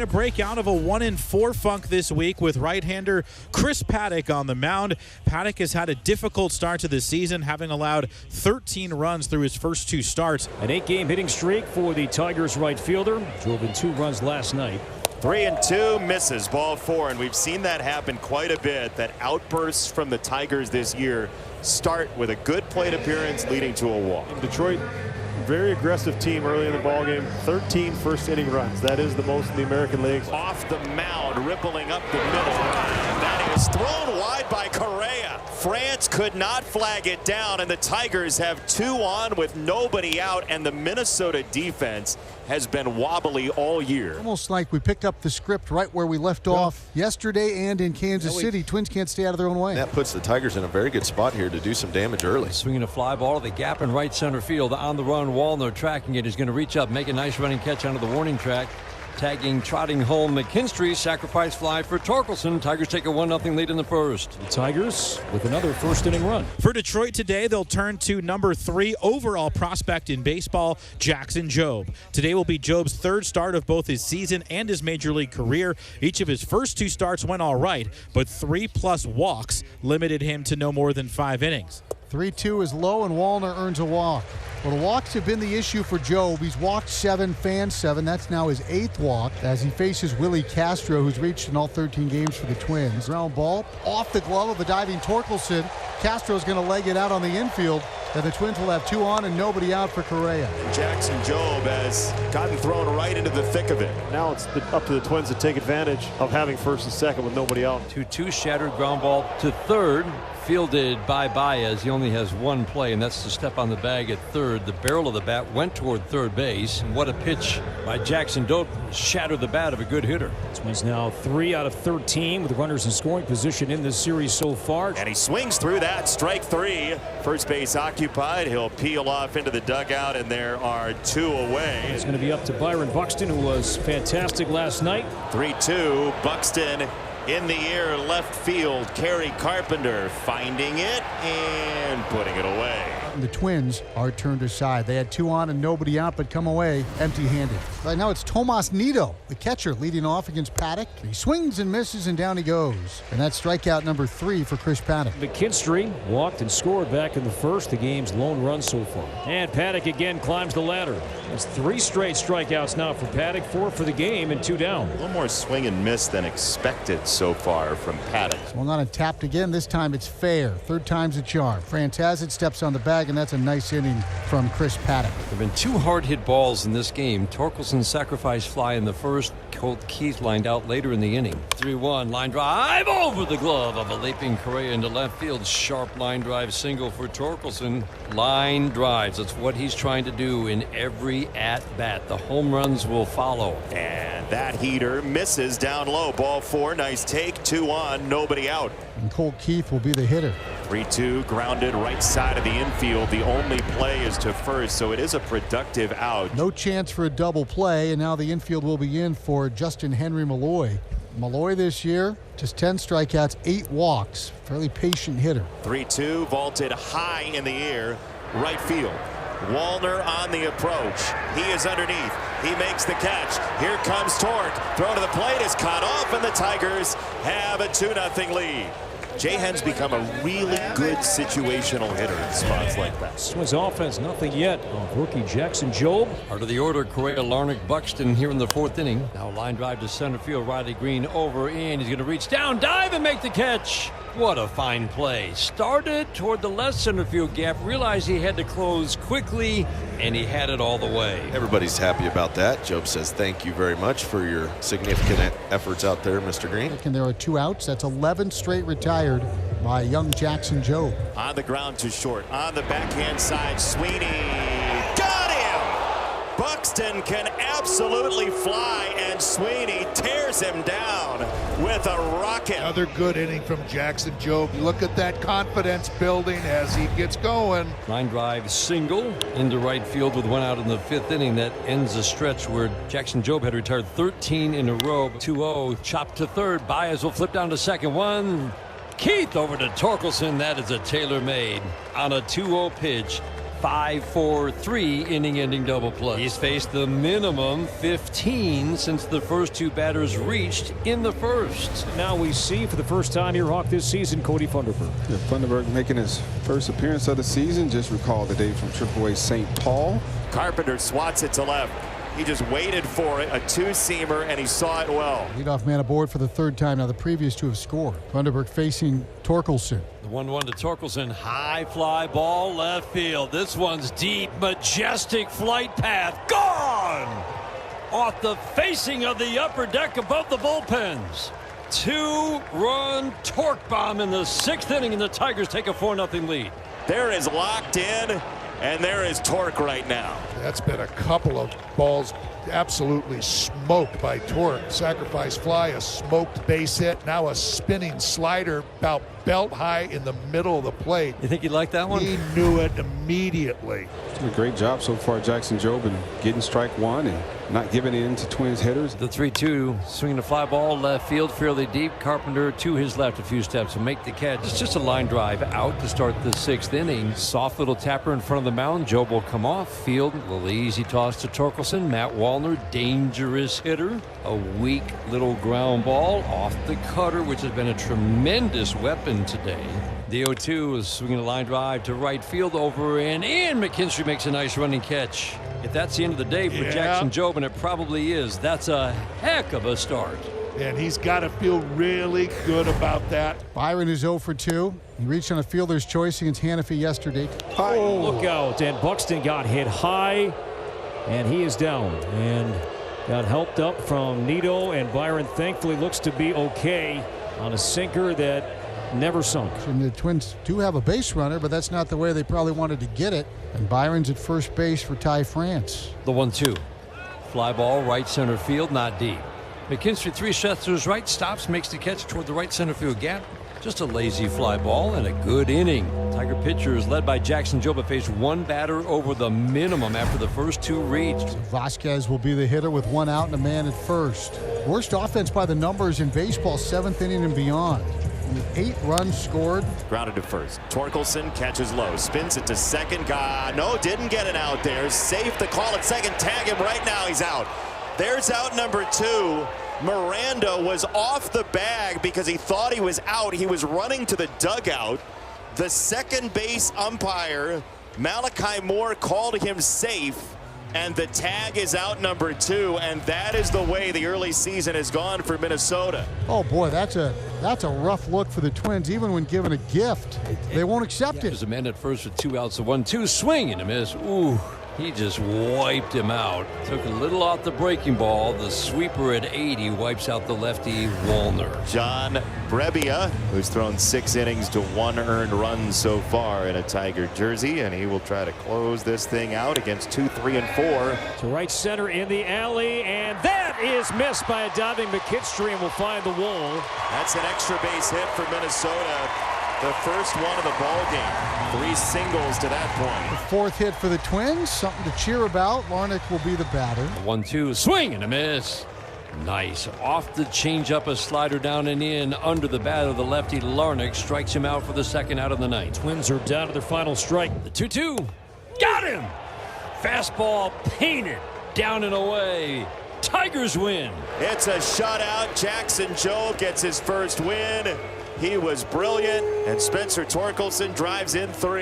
A breakout of a 1-4 funk this week with right-hander Chris Paddack on the mound. Paddack has had a difficult start to the season, having allowed 13 runs through his first 2 starts. An 8-game hitting streak for the Tigers right fielder. Drove in 2 runs last night. 3-2 misses, ball 4, and we've seen that happen quite a bit. That outbursts from the Tigers this year start with a good plate appearance leading to a walk. Detroit, very aggressive team early in the ballgame. 13 first-inning runs. That is the most in the American League. Off the mound, rippling up the middle. That is thrown wide by Correa. France could not flag it down, and the Tigers have 2 on with nobody out, and the Minnesota defense has been wobbly all year. Almost like we picked up the script right where we left off yesterday and in Kansas City. Twins can't stay out of their own way. That puts the Tigers in a very good spot here to do some damage early. Swinging a fly ball to the gap in right center field. On the run, Wallner tracking it. He's going to reach up, make a nice running catch onto the warning track. Tagging, trotting home McKinstry. Sacrifice fly for Torkelson. Tigers take a 1-0 lead in the first. The Tigers with another first-inning run. For Detroit today, they'll turn to number 3 overall prospect in baseball, Jackson Jobe. Today will be Jobe's 3rd start of both his season and his major league career. Each of his first 2 starts went all right, but 3+ walks limited him to no more than 5 innings. 3-2 is low, and Wallner earns a walk. Well, the walks have been the issue for Jobe. He's walked 7, fanned 7. That's now his 8th walk as he faces Willie Castro, who's reached in all 13 games for the Twins. Ground ball off the glove of a diving Torkelson. Castro's going to leg it out on the infield, and the Twins will have 2 on and nobody out for Correa. Jackson Jobe has gotten thrown right into the thick of it. Now it's up to the Twins to take advantage of having first and second with nobody out. 2-2 shattered ground ball to third. Fielded by Baez. He only has 1 play, and that's to step on the bag at third. The barrel of the bat went toward third base. And what a pitch by Jackson Jobe. Shattered the bat of a good hitter. Twins now 3 out of 13 with runners in scoring position in this series so far. And he swings through that. Strike 3. First base occupied. He'll peel off into the dugout, and there are 2 away. It's going to be up to Byron Buxton, who was fantastic last night. 3-2. Buxton in the air, left field. Kerry Carpenter finding it and putting it away. The Twins are turned aside. They had 2 on and nobody out, but come away empty-handed. Right now it's Tomas Nido, the catcher, leading off against Paddack. He swings and misses, and down he goes. And that's strikeout number 3 for Chris Paddack. McKinstry walked and scored back in the first, the game's lone run so far. And Paddack again climbs the ladder. It's 3 straight strikeouts now for Paddack, 4 for the game, and 2 down. A little more swing and miss than expected so far from Paddack. Well, not tapped again. This time it's fair. 3rd time's a charm. France has it, steps on the bag, and that's a nice inning from Chris Paddack. There have been 2 hard-hit balls in this game. Torkelson's sacrifice fly in the first. Colt Keith lined out later in the inning. 3-1 line drive over the glove of a leaping Correa into left field. Sharp line drive single for Torkelson. Line drives. That's what he's trying to do in every at-bat. The home runs will follow. And that heater misses down low. Ball 4. Nice take. 2 on. Nobody out. And Colt Keith will be the hitter. 3-2 grounded right side of the infield. The only play is to first, so it is a productive out. No chance for a double play, and now the infield will be in for Justin Henry Malloy. Malloy this year, just 10 strikeouts, 8 walks. Fairly patient hitter. 3-2 vaulted high in the air. Right field. Wallner on the approach. He is underneath. He makes the catch. Here comes Tork. Throw to the plate is caught off, and the Tigers have a 2-0 lead. Jahan's become a really good situational hitter in spots like that. Twins offense, nothing yet on rookie Jackson Jobe. Out of the order, Correa, Larnach, Buxton here in the 4th inning. Now line drive to center field. Riley Green over in. He's going to reach down, dive, and make the catch. What a fine play. Started toward the left center field gap. Realized he had to close quickly, and he had it all the way. Everybody's happy about that. Jobe says thank you very much for your significant efforts out there, Mr. Green. And there are 2 outs. That's 11 straight retired by young Jackson Jobe. On the ground to short. On the backhand side, Sweeney got him! Buxton can absolutely fly, and Sweeney tears him down with a rocket. Another good inning from Jackson Jobe. Look at that confidence building as he gets going. Line drive single into right field with 1 out in the 5th inning. That ends a stretch where Jackson Jobe had retired 13 in a row. 2-0, chopped to third. Baez will flip down to second. 1. Keith over to Torkelson. That is a tailor-made on a 2-0 pitch. 5-4 3-inning-ending double play. He's faced the minimum 15 since the first two batters reached in the first. Now we see for the first time here, Hawk, this season, Cody Funderburg. Yeah, Funderburg making his first appearance of the season. Just recall the day from AAA St. Paul. Carpenter swats it to left. He just waited for it, a two-seamer, and he saw it well. Leadoff man aboard for the third time. Now the previous two have scored. Funderburg facing Torkelson. The 1-1 to Torkelson. High fly ball left field. This one's deep, majestic flight path. Gone! Off the facing of the upper deck above the bullpens. 2-run torque bomb in the 6th inning, and the Tigers take a 4-0 lead. There is locked in, and there is torque right now. That's been a couple of balls absolutely smoked by Torque. Sacrifice fly, a smoked base hit, now a spinning slider about belt high in the middle of the plate. You think you like that one? He knew it immediately. Did a great job so far, Jackson Jobe, in getting strike one and not giving in to Twins hitters. The 3-2, swinging a fly ball left field, fairly deep. Carpenter to his left a few steps to make the catch. It's just a line drive out to start the 6th inning. Soft little tapper in front of the mound. Jobe will come off field. A little easy toss to Torkelson. Matt Wallner, dangerous hitter. A weak little ground ball off the cutter, which has been a tremendous weapon today. The 0-2 is swinging a line drive to right field, over and in. McKinstry makes a nice running catch. If that's the end of the day for Jackson Jobe, and it probably is, that's a heck of a start. And he's got to feel really good about that. Byron is 0 for 2. He reached on a fielder's choice against Hannafy yesterday. Oh, look out. And Buxton got hit high, and he is down. And got helped up from Nito, and Byron thankfully looks to be okay on a sinker that never sunk. And the Twins do have a base runner, but that's not the way they probably wanted to get it. And Byron's at first base for Ty France. The 1-2. Fly ball, right center field, not deep. McKinstry 3 shots to his right, stops, makes the catch toward the right center field gap. Just a lazy fly ball and a good inning. Tiger pitchers led by Jackson Jobe faced one batter over the minimum after the first two reached. Vasquez will be the hitter with 1 out and a man at first. Worst offense by the numbers in baseball, 7th inning and beyond. Only 8 runs scored. Grounded to first. Torkelson catches low, spins it to second. No, didn't get it out there. Safe to call it second. Tag him right now. He's out. There's out number 2. Miranda was off the bag because he thought he was out. He was running to the dugout. The second base umpire, Malachi Moore, called him safe. And the tag is out number 2, and that is the way the early season has gone for Minnesota. Oh boy, that's a rough look for the Twins. Even when given a gift, they won't accept it. There's a man at first with 2 outs, a 1-2 swing and a miss. Ooh, he just wiped him out. Took a little off the breaking ball. The sweeper at 80 wipes out the lefty Wallner. John Brebbia, who's thrown 6 innings to 1 earned run so far in a Tiger jersey, and he will try to close this thing out against 2, 3, and 4. To right center in the alley, and that is missed by a diving McKinstry, and will find the wall. That's an extra base hit for Minnesota. The first one of the ball game. 3 singles to that point. The 4th hit for the Twins, something to cheer about. Larnach will be the batter. 1-2 swing and a miss. Nice. Off the changeup, a slider down and in under the bat of the lefty. Larnach strikes him out for the 2nd out of the night. Twins are down to their final strike. The 2-2. Got him! Fastball painted down and away. Tigers win. It's a shutout. Jackson Jobe gets his first win. He was brilliant, and Spencer Torkelson drives in 3.